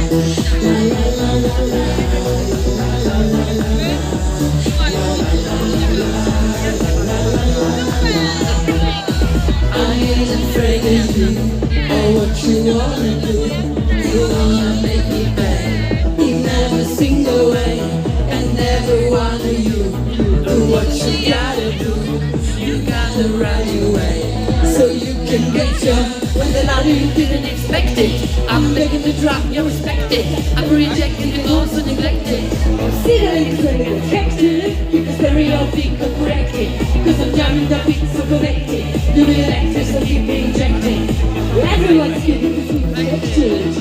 I ain't afraid of you or what you wanna do. You wanna make me beg in every single way, and every one of you do what you gotta do. You gotta run your way so you can get your. When the ladder you didn't expect it, I'm begging to drop, you respect it. I'm rejecting it, also neglected. See that it's very protected because they're real big corrected. Cause I'm jamming the